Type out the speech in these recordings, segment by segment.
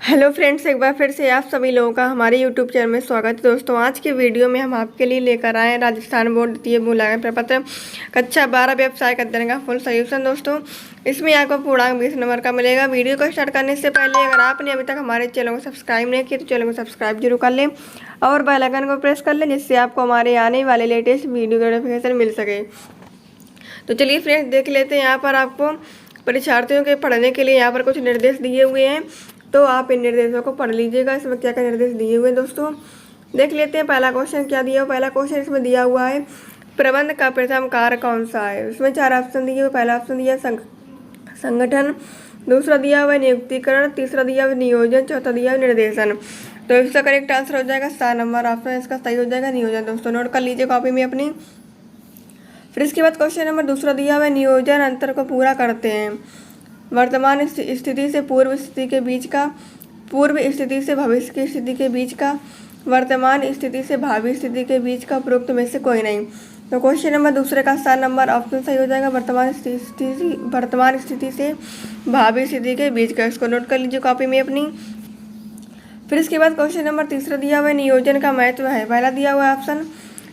Hello friends, एक बार फिर से आप सभी लोगों का हमारे यूट्यूब चैनल में स्वागत है। दोस्तों, आज के वीडियो में हम आपके लिए लेकर आए हैं राजस्थान बोर्ड द्वितीय मूल्यांकन प्रपत्र कक्षा 12 व्यवसायिक अध्ययन का फुल सोल्यूशन। दोस्तों, इसमें आपको पूर्णांक 20 नंबर का मिलेगा। वीडियो को स्टार्ट करने से पहले अगर आपने अभी तक हमारे चैनल को सब्सक्राइब नहीं किया तो चैनल को सब्सक्राइब जरूर कर लें और बेल आइकन को प्रेस कर लें, जिससे आपको हमारे आने वाले लेटेस्ट वीडियो का नोटिफिकेशन मिल सके। तो चलिए फ्रेंड्स, देख लेते हैं। यहाँ पर आपको परीक्षार्थियों के पढ़ने के लिए यहाँ पर कुछ निर्देश दिए हुए हैं, तो आप इन निर्देशों को पढ़ लीजिएगा। इसमें क्या क्या निर्देश दिए हुए हैं दोस्तों, देख लेते हैं। पहला क्वेश्चन क्या दिया हुआ, पहला क्वेश्चन इसमें दिया हुआ है प्रबंध का प्रथम कार्य कौन सा है। इसमें 4 ऑप्शन दिए हुए। पहला ऑप्शन दिया संगठन, दूसरा दिया हुआ है नियुक्तिकरण, तीसरा दिया हुआ है नियोजन, चौथा दिया हुआ है निर्देशन। तो इसका करेक्ट आंसर हो जाएगा 7 नंबर ऑप्शन इसका सही हो जाएगा नियोजन। दोस्तों, नोट कर लीजिए कॉपी में अपनी। फिर इसके बाद क्वेश्चन नंबर दूसरा दिया हुआ है नियोजन अंतर को पूरा करते हैं। वर्तमान स्थिति से पूर्व स्थिति के बीच का, पूर्व स्थिति से भविष्य की स्थिति के बीच का, वर्तमान स्थिति से भावी स्थिति के बीच का उपरोक्त में से कोई नहीं। तो क्वेश्चन नंबर दूसरे का 7 नंबर ऑप्शन सही हो जाएगा वर्तमान स्थिति से भावी स्थिति के बीच का। इसको नोट कर लीजिए कॉपी में अपनी। फिर इसके बाद क्वेश्चन नंबर तीसरा दिया हुआ है नियोजन का महत्व है। पहला दिया हुआ है ऑप्शन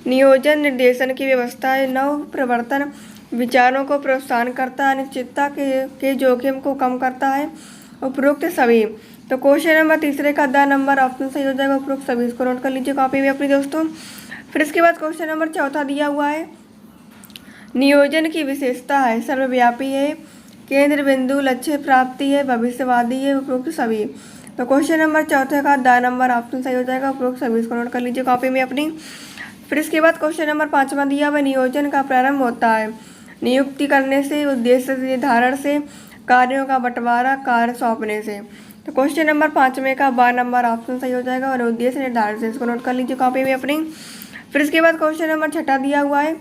नियोजन निर्देशन की व्यवस्था है, नव प्रवर्तन विचारों को प्रोत्साहन करता है, अनिश्चितता के जोखिम को कम करता है, उपरोक्त सभी। तो क्वेश्चन नंबर तीसरे का 10 नंबर ऑप्शन सही हो जाएगा उपरोक्त सभी। इसको नोट कर लीजिए कॉपी में अपनी दोस्तों। फिर इसके बाद क्वेश्चन नंबर चौथा दिया हुआ है नियोजन की विशेषता है, सर्वव्यापी है, केंद्र बिंदु, लक्ष्य प्राप्ति है, भविष्यवादी है, उपरोक्त सभी। तो क्वेश्चन नंबर चौथे का 10 नंबर ऑप्शन सही हो जाएगा उपरोक्त सभी। इसको नोट कर लीजिए कॉपी में अपनी। फिर इसके बाद क्वेश्चन नंबर 5वां दिया हुआ नियोजन का प्रारंभ होता है नियुक्ति करने से, उद्देश्य निर्धारण से, कार्यों का बंटवारा, कार्य सौंपने से। तो क्वेश्चन नंबर 5वें का 12 नंबर ऑप्शन सही हो जाएगा और उद्देश्य निर्धारण से। इसको नोट कर लीजिए कॉपी में अपनी। फिर इसके बाद क्वेश्चन नंबर 6 दिया हुआ है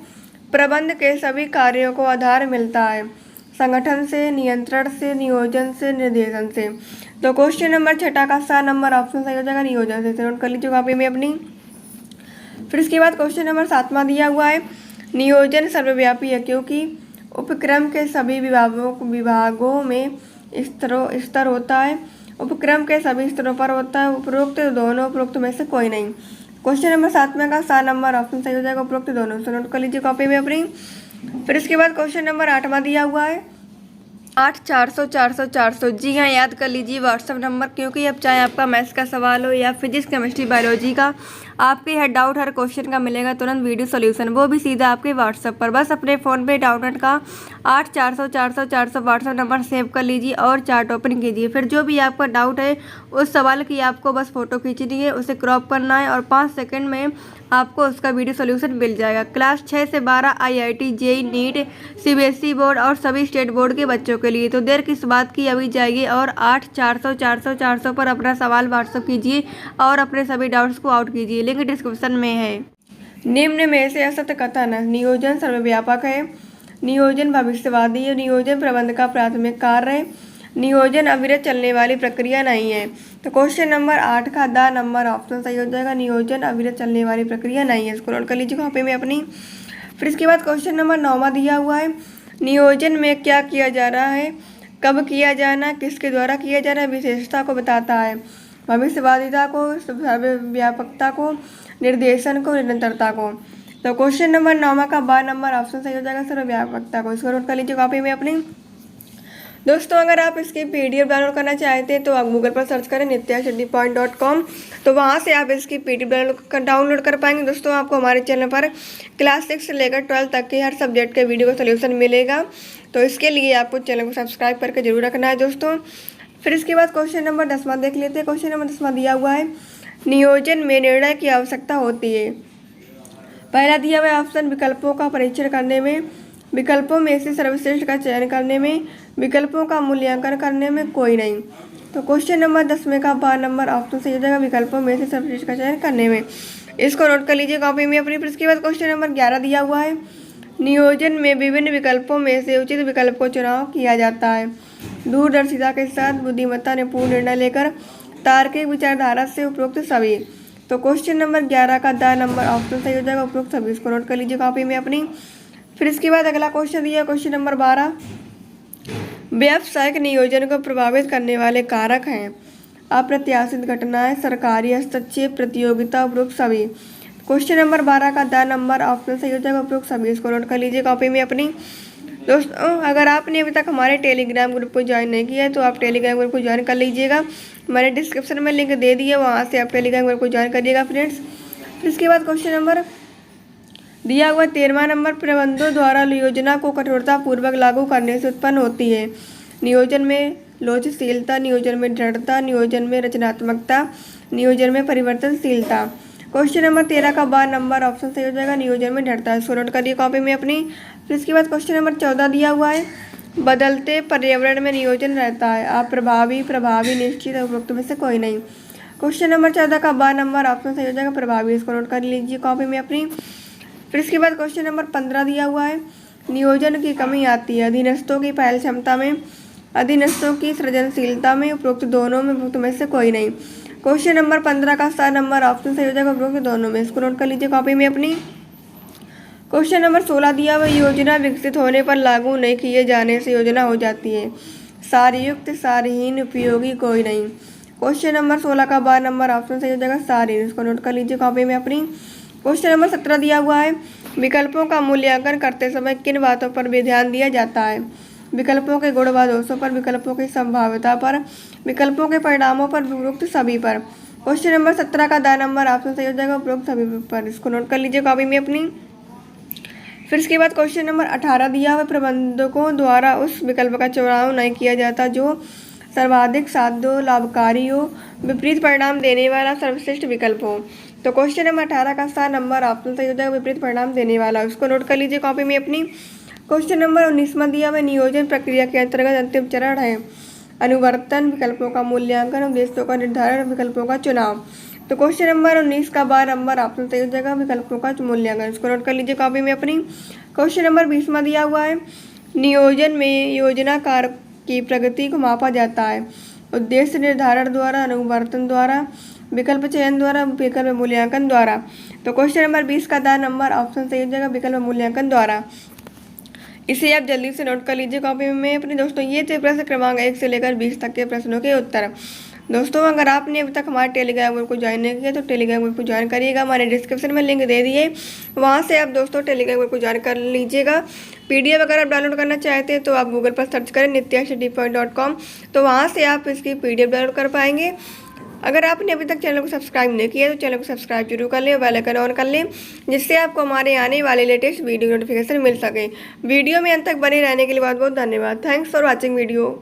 प्रबंध के सभी कार्यों को आधार मिलता है संगठन से, नियंत्रण से, नियोजन से, निर्देशन से। तो क्वेश्चन नंबर 6 का 7 नंबर ऑप्शन सही हो जाएगा नियोजन से। नोट कर लीजिए कॉपी में अपनी। फिर इसके बाद क्वेश्चन नंबर 7वां दिया हुआ है नियोजन सर्वव्यापी है क्योंकि उपक्रम के सभी विभागों में स्तर होता है, उपक्रम के सभी स्तरों पर होता है, उपरोक्त दोनों, उपरोक्त में से कोई नहीं। क्वेश्चन नंबर 7 का 7 नंबर ऑप्शन सही हो जाएगा उपरोक्त दोनों। से नोट कर लीजिए कॉपी में अपनी। फिर इसके बाद क्वेश्चन नंबर 8वां दिया हुआ है 8 400 400 400। जी हाँ, याद कर लीजिए व्हाट्सएप नंबर, क्योंकि अब चाहे आपका मैथ्स का सवाल हो या फिजिक्स, केमिस्ट्री, बायोलॉजी का, आपके हर डाउट हर क्वेश्चन का मिलेगा तुरंत वीडियो सॉल्यूशन, वो भी सीधा आपके व्हाट्सएप पर। बस अपने फ़ोन पे डाउनलोड का 8 400 400 400 व्हाट्सएप नंबर सेव कर लीजिए और चार्ट ओपन कीजिए। फिर जो भी आपका डाउट है उस सवाल की आपको बस फोटो खींचनी है, उसे क्रॉप करना है और 5 सेकंड में आपको उसका वीडियो सॉल्यूशन मिल जाएगा। क्लास 6 से 12 IIT, JEE, NEET, CBSE board और सभी स्टेट बोर्ड के बच्चों के लिए। तो देर किस बात की, अभी जाइए और 8 400 400 400 पर अपना सवाल व्हाट्सएप कीजिए और अपने सभी डाउट्स को आउट कीजिए। लिंक डिस्क्रिप्शन में है। निम्न में से असत्य कथन है। नियोजन सर्वव्यापक है, नियोजन भविष्यवादी है, नियोजन प्रबंध का प्राथमिक कार्य है, नियोजन अविरत चलने वाली प्रक्रिया नहीं है। तो क्वेश्चन नंबर 8 का 10 नंबर ऑप्शन सही हो जाएगा नियोजन अविरत चलने वाली प्रक्रिया नहीं है। इसको नोट कर लीजिए कॉपी में अपनी। फिर इसके बाद क्वेश्चन नंबर 9वां दिया हुआ है नियोजन में क्या किया जा रहा है, कब किया जाना, किसके द्वारा किया जा रहा है, विशेषता को बताता है, भविष्यवादिता को, सर्वव्यापकता को, निर्देशन को, निरंतरता को। तो क्वेश्चन नंबर 9वां का 12 नंबर ऑप्शन सही हो जाएगा सर्वव्यापकता को। इसको नोट कर लीजिए कॉपी में अपनी। दोस्तों, अगर आप इसकी PDF डाउनलोड करना चाहते हैं तो आप गूगल पर सर्च करें nityastudypoint.com, तो वहाँ से आप इसकी PDF डाउनलोड कर पाएंगे। दोस्तों, आपको हमारे चैनल पर क्लास 6 से लेकर 12 तक के हर सब्जेक्ट के वीडियो का सोल्यूशन मिलेगा, तो इसके लिए आपको चैनल को सब्सक्राइब करके जरूर रखना है दोस्तों। फिर इसके बाद क्वेश्चन नंबर 10वां देख लेते हैं। क्वेश्चन नंबर 10वां दिया हुआ है नियोजन में निर्णय की आवश्यकता होती है। पहला दिया हुआ ऑप्शन विकल्पों का परीक्षण करने में, विकल्पों में से सर्वश्रेष्ठ का चयन करने में, विकल्पों का मूल्यांकन करने में कोई नहीं। तो क्वेश्चन नंबर 10वें का 12 नंबर ऑप्शन सही हो जाएगा विकल्पों में से सर्वश्रेष्ठ का चयन करने में। इसको नोट कर लीजिए कॉपी में अपनी। फिर इसके बाद क्वेश्चन नंबर 11 दिया हुआ है नियोजन में विभिन्न विकल्पों में से उचित विकल्प को चुनाव किया जाता है दूरदर्शिता के साथ, बुद्धिमत्ता ने पूर्ण निर्णय लेकर, तार्किक विचारधारा से, उपरोक्त सभी। तो क्वेश्चन नंबर 11 का 10 नंबर ऑप्शन सही हो जाएगा उपरोक्त सभी। इसको नोट कर लीजिए कॉपी में अपनी। फिर इसके बाद अगला क्वेश्चन दिया क्वेश्चन नंबर 12 व्यावसायिक नियोजन को प्रभावित करने वाले कारक हैं। अप्रत्याशित घटनाएं, सरकारी हस्तक्षेप, प्रतियोगिता, उपरोक्त सभी। क्वेश्चन नंबर 12 का द नंबर ऑप्शन सही हो जाएगा उपरोक्त सभी। इसको नोट कर लीजिए कॉपी में अपनी। दोस्तों अगर आपने अभी तक हमारे टेलीग्राम ग्रुप को ज्वाइन नहीं किया है तो आप टेलीग्राम ग्रुप को ज्वाइन कर लीजिएगा। मैंने डिस्क्रिप्शन में लिंक दे दिया, वहाँ से आप टेलीग्राम ग्रुप को ज्वाइन करिएगा फ्रेंड्स। फिर इसके बाद क्वेश्चन नंबर दिया हुआ 13वां नंबर, प्रबंधों द्वारा योजना को कठोरतापूर्वक लागू करने से उत्पन्न होती है नियोजन में लोचशीलता, नियोजन में दृढ़ता, नियोजन में रचनात्मकता, नियोजन में परिवर्तनशीलता। क्वेश्चन नंबर 13 का 12 नंबर ऑप्शन सही हो जाएगा नियोजन में दृढ़ता। इसको नोट करिए कॉपी में अपनी। फिर इसके बाद क्वेश्चन नंबर 14 दिया हुआ है, बदलते पर्यावरण में नियोजन रहता है अप्रभावी, प्रभावी, निश्चित, उपरोक्त में से कोई नहीं। क्वेश्चन नंबर 14 का 12 नंबर ऑप्शन सही हो जाएगा प्रभावी। इसको नोट कर लीजिए कॉपी में अपनी। फिर इसके बाद क्वेश्चन नंबर 15 दिया हुआ है, नियोजन की कमी आती है अधीनस्थों की पहल क्षमता में, अधीनस्थों की सृजनशीलता में, उपरोक्त दोनों में, उपरोक्त में से कोई नहीं। क्वेश्चन नंबर 15 का 7 नंबर ऑप्शन सही हो जाएगा उपरोक्त दोनों में। इसको नोट कर लीजिए कॉपी में अपनी। क्वेश्चन नंबर 16 दिया हुआ, योजना विकसित होने पर लागू नहीं किए जाने से योजना हो जाती है सारयुक्त, सारहीन, उपयोगी, कोई नहीं। क्वेश्चन नंबर 16 का 12 नंबर ऑप्शन सही हो जाएगा सारहीन। इसको नोट कर लीजिए कॉपी में अपनी। क्वेश्चन नंबर 17 दिया हुआ है, विकल्पों का मूल्यांकन करते समय किन बातों पर भी ध्यान दिया जाता है विकल्पों के गुण व दोषों पर, विकल्पों की संभाव्यता पर, विकल्पों के परिणामों पर, उपरोक्त सभी पर। क्वेश्चन नंबर 17 का द नंबर ऑप्शन सही हो जाएगा उपरोक्त सभी पर। इसको नोट कर लीजिए कॉपी में अपनी। फिर इसके बाद क्वेश्चन नंबर 18 दिया हुआ, प्रबंधकों द्वारा उस विकल्प का चुनाव नहीं किया जाता जो सर्वाधिक साध्य, लाभकारी हो, विपरीत परिणाम देने वाला सर्वश्रेष्ठ विकल्प हो। तो क्वेश्चन नंबर 18 का 7 नंबर ऑप्शन सही हो जाएगा विपरीत परिणाम देने वाला। उसको नोट कर लीजिए कॉपी में अपनी। क्वेश्चन नंबर 19वां दिया हुआ, नियोजन प्रक्रिया के अंतर्गत अंतिम चरण है अनुवर्तन, विकल्पों का मूल्यांकन, उद्देश्यों का निर्धारण, विकल्पों का चुनाव। तो क्वेश्चन नंबर 19 का 12 नंबर ऑप्शन सही हो जाएगा विकल्पों का मूल्यांकन। इसको नोट कर लीजिए कॉपी में अपनी। क्वेश्चन नंबर 20वां दिया हुआ है, नियोजन में योजनाकार की प्रगति को मापा जाता है उद्देश्य निर्धारण द्वारा, अनुवर्तन द्वारा, विकल्प चयन द्वारा, विकल्प मूल्यांकन द्वारा। तो क्वेश्चन नंबर 20 का द नंबर ऑप्शन सही हो जाएगा विकल्प मूल्यांकन द्वारा। इसे आप जल्दी से नोट कर लीजिए कॉपी में अपने। दोस्तों ये थे प्रश्न क्रमांक 1 से लेकर 20 तक के प्रश्नों के उत्तर। दोस्तों अगर आपने अभी तक हमारे टेलीग्राम ग्रुप को ज्वाइन नहीं किया तो टेलीग्राम ग्रुप को ज्वाइन करिएगा, हमारे डिस्क्रिप्शन में लिंक दे दिए, वहाँ से आप दोस्तों टेलीग्राम ग्रुप को ज्वाइन कर लीजिएगा। PDF अगर आप डाउनलोड करना चाहते हैं तो आप गूगल पर सर्च करें nityastudypoint.com, तो वहाँ से आप इसकी PDF डाउनलोड कर पाएंगे। अगर आपने अभी तक चैनल को सब्सक्राइब नहीं किया तो चैनल को सब्सक्राइब जरूर कर लें, बेल आइकन ऑन कर लें, जिससे आपको हमारे आने वाले लेटेस्ट वीडियो नोटिफिकेशन मिल सके। वीडियो में अंत तक बने रहने के लिए बहुत बहुत धन्यवाद। Thanks for watching video.